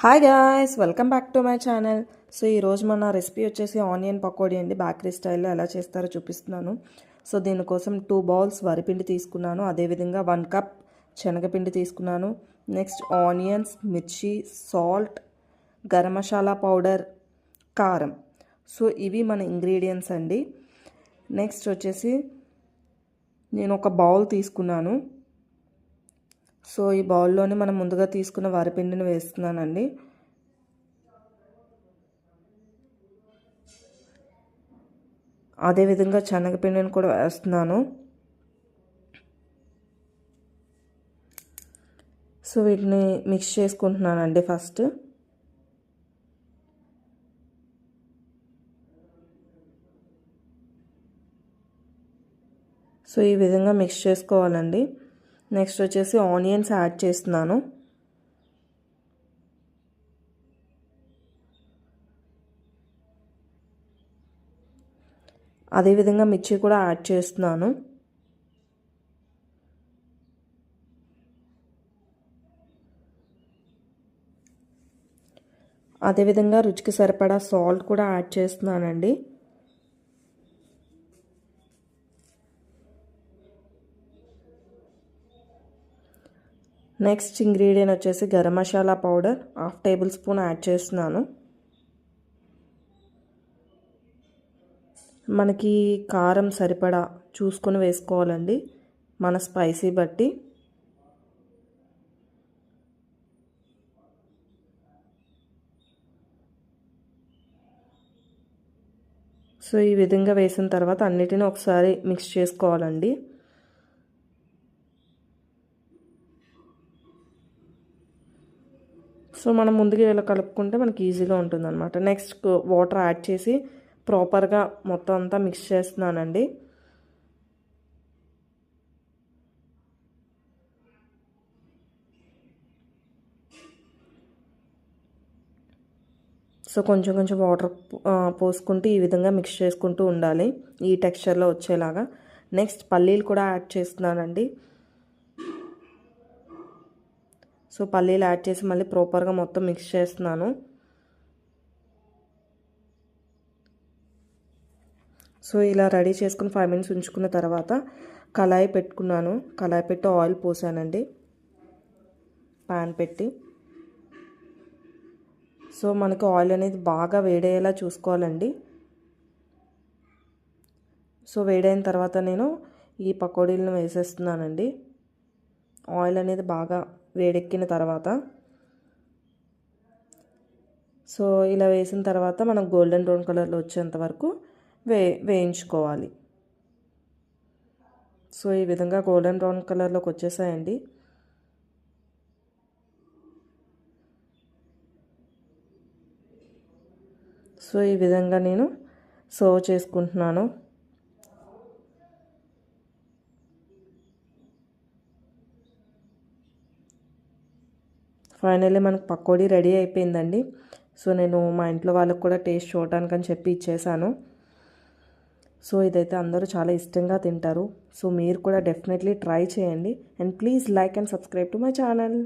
Hi guys, welcome back to my channel. So ఈరోజు మన recipe వచ్చేసి ఆనియన్ పకోడీ అండి. బేకరీ స్టైల్లో ఎలా చేస్తారో చూపిస్తున్నాను. సో దీనికోసం 2 బౌల్స్ వరిపిండి తీసుకున్నాను. అదేవిధంగా 1 కప్ శనగపిండి తీసుకున్నాను. నెక్స్ట్ ఆనియన్స్, మిర్చి, సాల్ట్, గరం మసాలా పౌడర్, కారం. సో ఇవి మన ఇంగ్రీడియంట్స్ అండి. నెక్స్ట్ వచ్చేసి నేను ఒక బౌల్ తీసుకున్నాను. సో ఈ బౌల్లోనే మనం ముందుగా తీసుకున్న వరిపిండిని వేస్తున్నానండి. అదేవిధంగా శనగపిండిని కూడా వేస్తున్నాను. సో వీటిని మిక్స్ చేసుకుంటున్నానండి ఫస్ట్. సో ఈ విధంగా మిక్స్ చేసుకోవాలండి. నెక్స్ట్ వచ్చేసి ఆనియన్స్ యాడ్ చేస్తున్నాను. అదేవిధంగా మిర్చి కూడా యాడ్ చేస్తున్నాను. అదేవిధంగా రుచికి సరిపడా సాల్ట్ కూడా యాడ్ చేస్తున్నానండి. నెక్స్ట్ ఇంగ్రీడియంట్ వచ్చేసి garam masala powder 1/2 table spoon add చేస్తున్నాను. మనకి కారం సరిపడా చూసుకొని వేసుకోవాలండి, మన స్పైసీ బట్టి. సో ఈ విధంగా వేసిన తర్వాత అన్నిటిని ఒకసారి మిక్స్ చేసుకోవాలండి. సో మనం ముందుగా ఇలా కలుపుకుంటే మనకి ఈజీగా ఉంటుందన్నమాట. నెక్స్ట్ వాటర్ యాడ్ చేసి ప్రాపర్గా మొత్తం అంతా మిక్స్ చేస్తున్నానండి. సో కొంచెం కొంచెం వాటర్ పోసుకుంటూ ఈ విధంగా మిక్స్ చేసుకుంటూ ఉండాలి, ఈ టెక్స్చర్లో వచ్చేలాగా. నెక్స్ట్ పల్లీలు కూడా యాడ్ చేస్తున్నానండి. సో పల్లీలు యాడ్ చేసి మళ్ళీ ప్రాపర్గా మొత్తం మిక్స్ చేస్తున్నాను. సో ఇలా రెడీ చేసుకుని 5 మినిట్స్ ఉంచుకున్న తర్వాత కళాయి పెట్టుకున్నాను. కళాయి పెట్టి ఆయిల్ పోసానండి, ప్యాన్ పెట్టి. సో మనకు ఆయిల్ అనేది బాగా వేడయ్యేలా చూసుకోవాలండి. సో వేడైన తర్వాత నేను ఈ పకోడీలను వేసేస్తున్నానండి. ఆయిల్ అనేది బాగా వేడెక్కిన తర్వాత సో ఇలా వేసిన తర్వాత మనం గోల్డెన్ బ్రౌన్ కలర్లో వచ్చేంత వరకు వేయించుకోవాలి. సో ఈ విధంగా గోల్డెన్ బ్రౌన్ కలర్లోకి వచ్చేసాయండి. సో ఈ విధంగా నేను సర్వ్ చేసుకుంటున్నాను. ఫైనల్లీ మనకు పకోడీ రెడీ అయిపోయిందండి. సో నేను మా ఇంట్లో వాళ్ళకు కూడా టేస్ట్ చూడటానికి అని చెప్పి ఇచ్చేసాను. సో ఇదైతే అందరూ చాలా ఇష్టంగా తింటారు. సో మీరు కూడా డెఫినెట్లీ ట్రై చేయండి. And please like and subscribe to my channel.